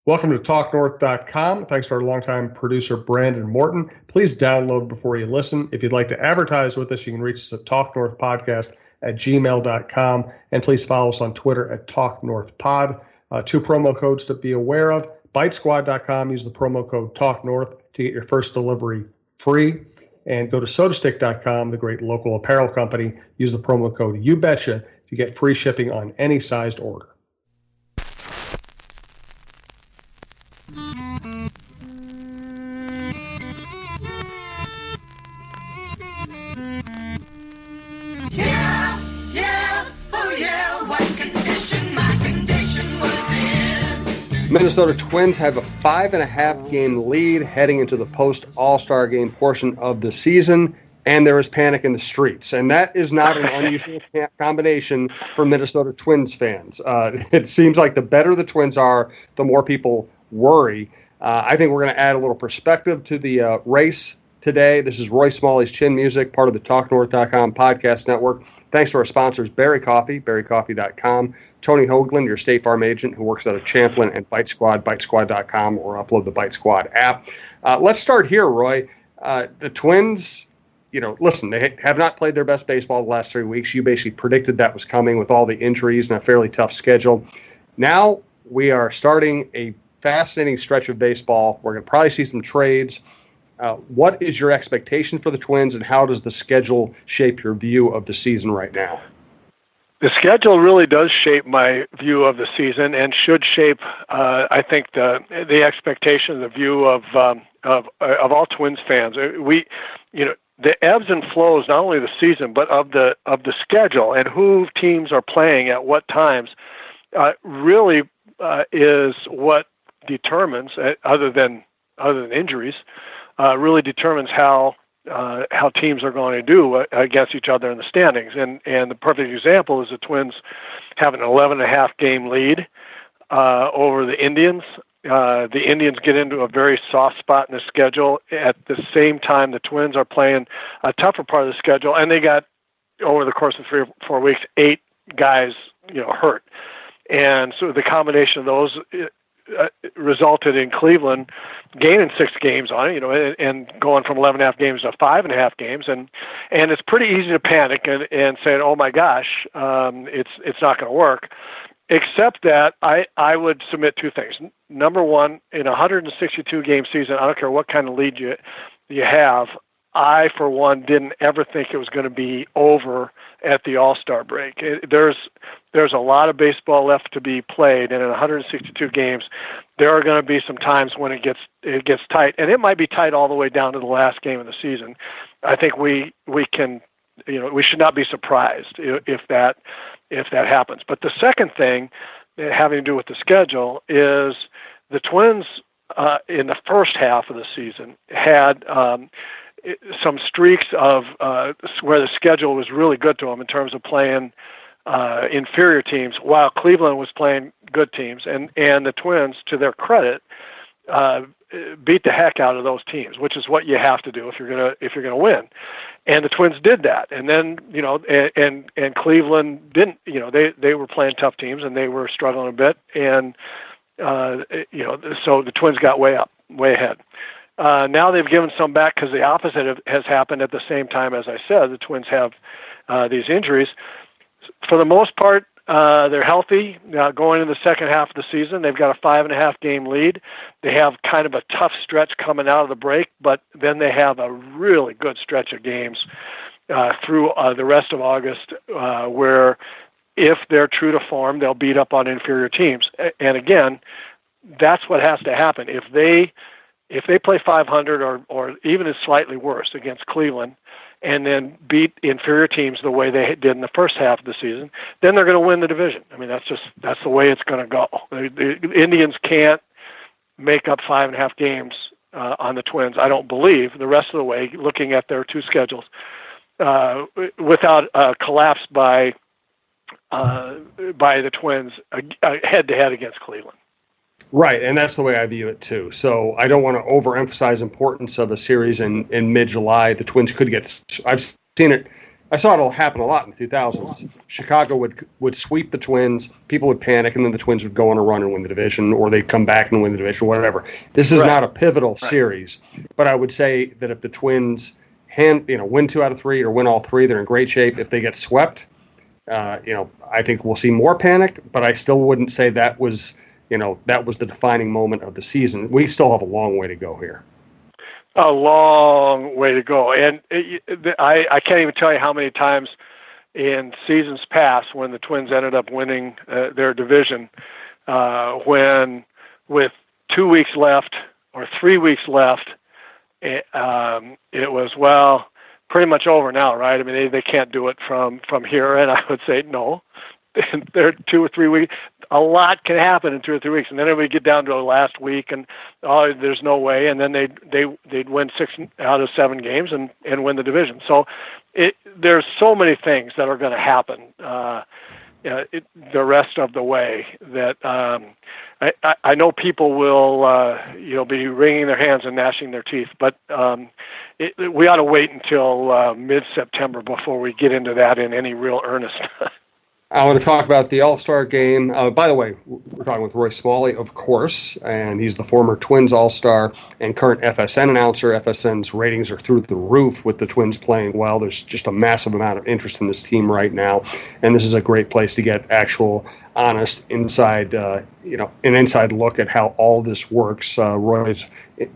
Welcome to TalkNorth.com. Thanks to our longtime producer, Brandon Morton. Please download before you listen. If you'd like to advertise with us, you can reach us at talknorthpodcast@gmail.com. And please follow us on Twitter at TalkNorthPod. Two promo codes to be aware of. BiteSquad.com. Use the promo code TalkNorth to get your first delivery free. And go to SodaStick.com, the great local apparel company. Use the promo code YouBetcha to get free shipping on any sized order. Minnesota Twins have a 5.5 game lead heading into the post-All-Star game portion of the season, and there is panic in the streets. And that is not an unusual combination for Minnesota Twins fans. It seems like the better the Twins are, the more people worry. I think we're going to add a little perspective to the race today. This is Roy Smalley's Chin Music, part of the TalkNorth.com podcast network. Thanks to our sponsors, Berry Coffee, berrycoffee.com, Tony Hoaglund, your State Farm agent who works out of Champlin, and Bite Squad, bitesquad.com, or upload the Bite Squad app. Let's start here, Roy. The Twins, listen, they have not played their best baseball the last 3 weeks. You basically predicted that was coming with all the injuries and a fairly tough schedule. Now we are starting a fascinating stretch of baseball. We're going to probably see some trades. What is your expectation for the Twins, and how does the schedule shape your view of the season right now? The schedule really does shape my view of the season, and should shape, I think, the expectation, the view of all Twins fans. The ebbs and flows, not only the season, but of the schedule and who teams are playing at what times, really is what determines, other than injuries, really determines how teams are going to do against each other in the standings. And the perfect example is the Twins have an 11.5 game lead over the Indians. The Indians get into a very soft spot in the schedule. At the same time, the Twins are playing a tougher part of the schedule, and they got, over the course of 3 or 4 weeks, 8 guys hurt. And so the combination of those resulted in Cleveland gaining 6 games on it, and going from 11.5 games to 5.5 games, and it's pretty easy to panic and say, oh my gosh, it's not going to work. Except that I would submit 2 things. Number one, in a 162 game season, I don't care what kind of lead you have, I, for one, didn't ever think it was going to be over at the All-Star break. There's a lot of baseball left to be played, and in 162 games, there are going to be some times when it gets tight, and it might be tight all the way down to the last game of the season. I think we can, we should not be surprised if that happens. But the second thing, having to do with the schedule, is the Twins in the first half of the season had some streaks of where the schedule was really good to them in terms of playing inferior teams, while Cleveland was playing good teams, and the Twins, to their credit, beat the heck out of those teams, which is what you have to do if you're gonna win. And the Twins did that, and then and Cleveland didn't. They were playing tough teams and they were struggling a bit, and so the Twins got way ahead. Now they've given some back because the opposite has happened at the same time. As I said, the Twins have these injuries. For the most part, they're healthy. Going into the second half of the season, they've got a 5.5 game lead. They have kind of a tough stretch coming out of the break, but then they have a really good stretch of games through the rest of August, where if they're true to form, they'll beat up on inferior teams. And again, that's what has to happen. If they play 500 or even is slightly worse against Cleveland, and then beat inferior teams the way they did in the first half of the season, then they're going to win the division. I mean, that's the way it's going to go. The Indians can't make up 5.5 games on the Twins, I don't believe, the rest of the way, looking at their 2 schedules, without a collapse by the Twins head-to-head against Cleveland. Right, and that's the way I view it too. So I don't want to overemphasize importance of a series in mid-July. The Twins could get – I've seen it I saw it happen a lot in the 2000s. Chicago would sweep the Twins, people would panic, and then the Twins would go on a run and win the division, or they'd come back and win the division, whatever. This is not a pivotal series, but I would say that if the Twins win 2 out of 3 or win all 3, they're in great shape. If they get swept, I think we'll see more panic, but I still wouldn't say that was the defining moment of the season. We still have a long way to go here. A long way to go. And I can't even tell you how many times in seasons past when the Twins ended up winning their division, when with 2 weeks left or 3 weeks left, it was, pretty much over now, right? I mean, they can't do it from here. And I would say, no, they're 2 or 3 weeks. A lot can happen in 2 or 3 weeks, and then we get down to the last week, and there's no way. And then they'd win 6 out of 7 games and win the division. So there's so many things that are going to happen the rest of the way that I know people will be wringing their hands and gnashing their teeth, but we ought to wait until mid-September before we get into that in any real earnest. I want to talk about the All-Star game. By the way, we're talking with Roy Smalley, of course, and he's the former Twins All-Star and current FSN announcer. FSN's ratings are through the roof with the Twins playing well. There's just a massive amount of interest in this team right now, and this is a great place to get actual, honest, inside look at how all this works. Roy's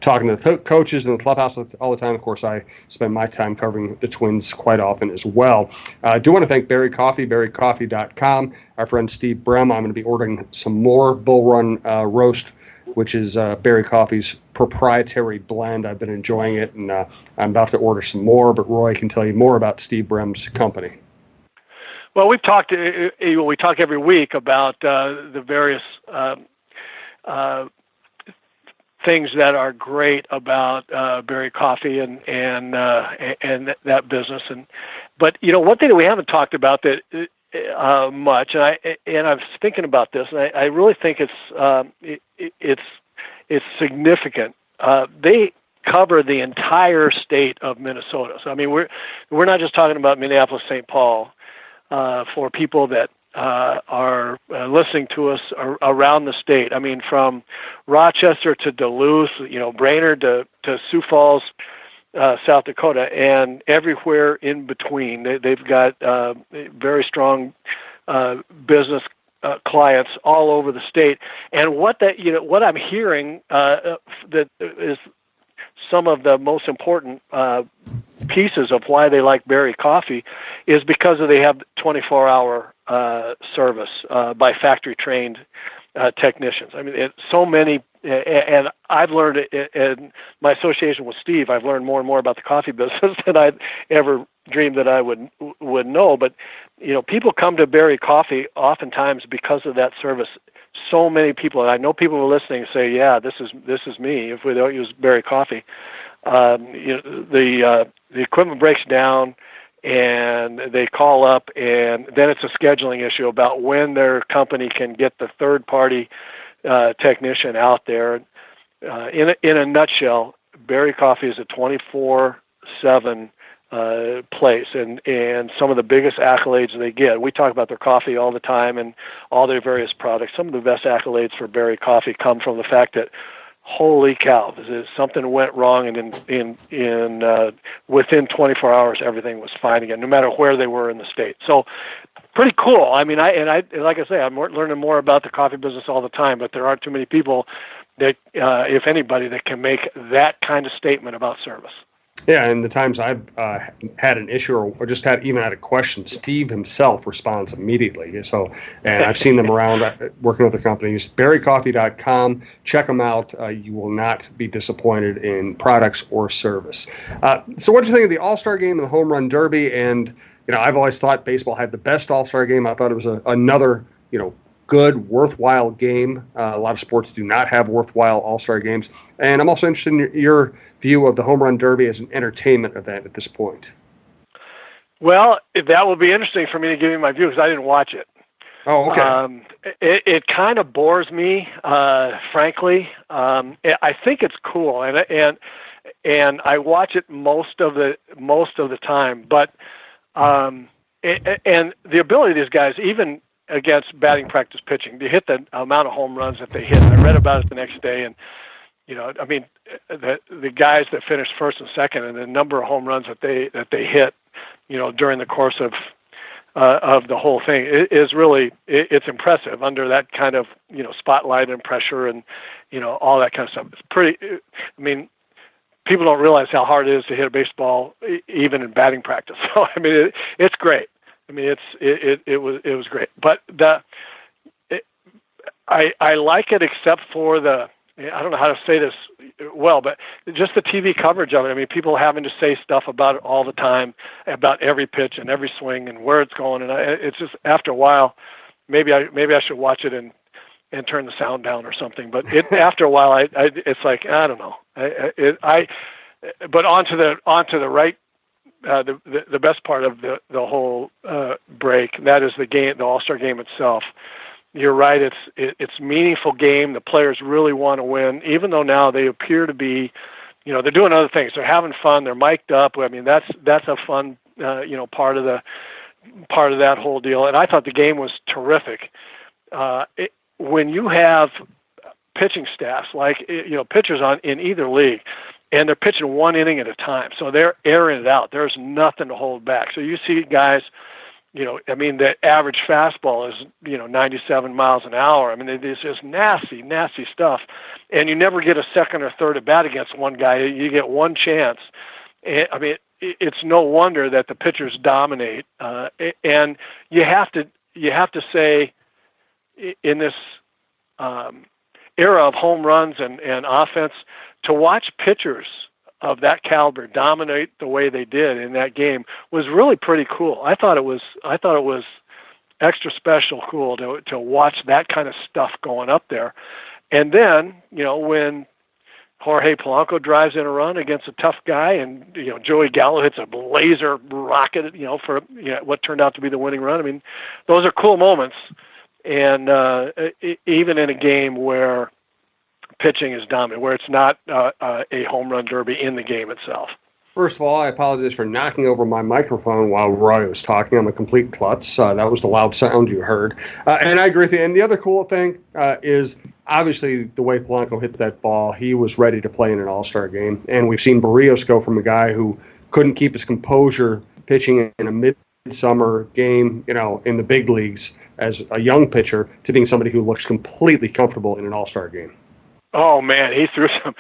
talking to the coaches in the clubhouse all the time. Of course, I spend my time covering the Twins quite often as well. I do want to thank Berry Coffee, berrycoffee.com. Our friend Steve Brem. I'm going to be ordering some more Bull Run Roast, which is Berry Coffee's proprietary blend. I've been enjoying it, and I'm about to order some more, but Roy can tell you more about Steve Brem's company. Well, we talk every week about the various things that are great about Berry Coffee and that business. But one thing that we haven't talked about that much, and I was thinking about this, and I really think it's significant. They cover the entire state of Minnesota. So I mean, we're not just talking about Minneapolis, St. Paul. For people that are listening to us around the state. I mean, from Rochester to Duluth, Brainerd to Sioux Falls, South Dakota, and everywhere in between. They've got very strong business clients all over the state. And what I'm hearing that is some of the most important pieces of why they like Berry Coffee is because they have 24-hour service by factory-trained technicians. I mean, so many, and I've learned in my association with Steve, I've learned more and more about the coffee business than I'd ever dreamed that I would know. But people come to Berry Coffee oftentimes because of that service. So many people, and I know people who are listening say, "Yeah, this is me." If we don't use Berry Coffee, the equipment breaks down, and they call up, and then it's a scheduling issue about when their company can get the third-party technician out there. In a nutshell, Berry Coffee is a 24/7 place, and some of the biggest accolades they get. We talk about their coffee all the time and all their various products. Some of the best accolades for Berry Coffee come from the fact that, holy cow, something went wrong, and in within 24 hours everything was fine again, no matter where they were in the state. So pretty cool. I mean, I like I say, I'm learning more about the coffee business all the time, but there aren't too many people that, if anybody, that can make that kind of statement about service. Yeah, and the times I've had an issue or just had a question, Steve himself responds immediately. So, and I've seen them around working with the companies. Berrycoffee.com. Check them out. You will not be disappointed in products or service. So what do you think of the All-Star Game and the Home Run Derby? And, I've always thought baseball had the best All-Star Game. I thought it was another, good, worthwhile game. A lot of sports do not have worthwhile All-Star games. And I'm also interested in your view of the Home Run Derby as an entertainment event at this point. Well, that will be interesting for me to give you my view because I didn't watch it. Oh, okay. It kind of bores me, frankly. I think it's cool, and I watch it most of the time. But And the ability of these guys, even against batting practice pitching, to hit the amount of home runs that they hit. I read about it the next day, and I mean, the guys that finished first and second, and the number of home runs that they hit, during the course of the whole thing is really it's impressive under that kind of spotlight and pressure and all that kind of stuff. It's pretty. I mean, people don't realize how hard it is to hit a baseball even in batting practice. So I mean, it's great. I mean, it was great. But I like it except for I don't know how to say this well, but just the TV coverage of it. I mean, people having to say stuff about it all the time, about every pitch and every swing and where it's going. And it's just after a while, maybe I should watch it and turn the sound down or something. But after a while, it's like I don't know. But onto the right. The best part of the whole break, that is the game, the All-Star game itself. You're right. It's a meaningful game. The players really want to win, even though now they appear to be, they're doing other things. They're having fun. They're mic'd up. I mean, that's a fun, part of that whole deal. And I thought the game was terrific. When you have pitching staffs like pitchers in either league, and they're pitching one inning at a time, so they're airing it out. There's nothing to hold back. So you see guys. I mean, the average fastball is, 97 miles an hour. I mean, it's just nasty, nasty stuff. And you never get a second or third at bat against one guy. You get one chance. And, I mean, it's no wonder that the pitchers dominate. And you have to say, in this era of home runs and offense, to watch pitchers of that caliber dominate the way they did in that game was really pretty cool. I thought it was extra special cool to watch that kind of stuff going up there. And then, when Jorge Polanco drives in a run against a tough guy and, Joey Gallo hits a laser rocket, for what turned out to be the winning run. I mean, those are cool moments. And even in a game where pitching is dominant, where it's not a home run derby in the game itself. First of all, I apologize for knocking over my microphone while Roy was talking. I'm a complete klutz. That was the loud sound you heard. And I agree with you. And the other cool thing is obviously the way Polanco hit that ball, he was ready to play in an all-star game. And we've seen Barrios go from a guy who couldn't keep his composure pitching in a midsummer game, in the big leagues as a young pitcher to being somebody who looks completely comfortable in an all-star game. Oh man, he threw some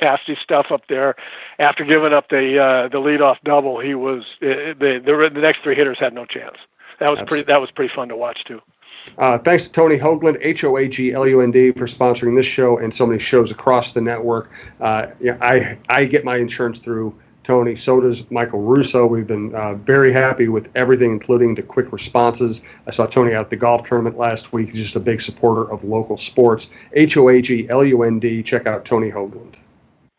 nasty stuff up there. After giving up the leadoff double, he was the next three hitters had no chance. That was pretty fun to watch too. Thanks to Tony Hoaglund, Hoaglund, for sponsoring this show and so many shows across the network. I get my insurance through Tony. So does Michael Russo. We've been very happy with everything, including the quick responses. I saw Tony out at the golf tournament last week. He's just a big supporter of local sports. Hoaglund. Check out Tony Hoaglund.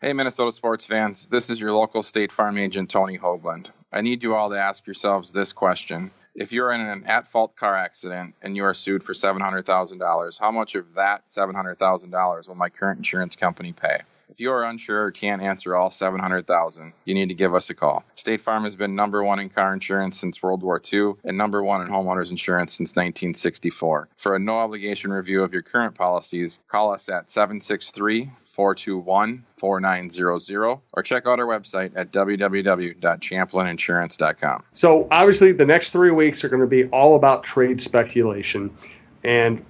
Hey, Minnesota sports fans. This is your local State Farm agent, Tony Hoaglund. I need you all to ask yourselves this question. If you're in an at-fault car accident and you are sued for $700,000, how much of that $700,000 will my current insurance company pay? If you are unsure or can't answer all $700,000, you need to give us a call. State Farm has been number one in car insurance since World War II and number one in homeowners insurance since 1964. For a no-obligation review of your current policies, call us at 763-421-4900 or check out our website at www.champlininsurance.com. So obviously the next 3 weeks are going to be all about trade speculation. And,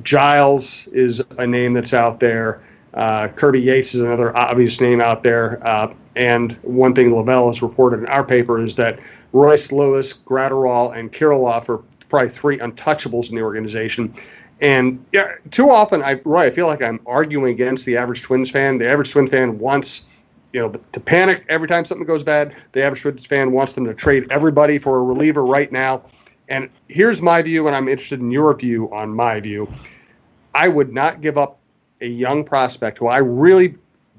Giles is a name that's out there. Kirby Yates is another obvious name out there. And one thing Lavelle has reported in our paper is that Royce Lewis, Gratterall, and Kirilloff are probably three untouchables in the organization. And too often, I feel like I'm arguing against the average Twins fan. The average Twins fan wants to panic every time something goes bad. The average Twins fan wants them to trade everybody for a reliever right now. And here's my view, and I'm interested in your view on my view. I would not give up a young prospect who I really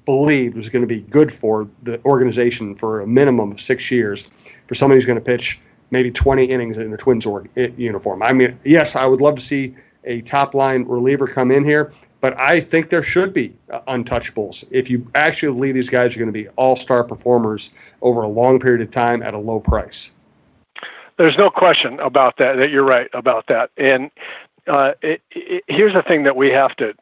believed was going to be good for the organization for a minimum of 6 years for somebody who's going to pitch maybe 20 innings in the Twins uniform. I mean, yes, I would love to see a top-line reliever come in here, But I think there should be untouchables. If you actually believe these guys are going to be all-star performers over a long period of time at a low price. There's no question about that you're right about that. And here's the thing that we have to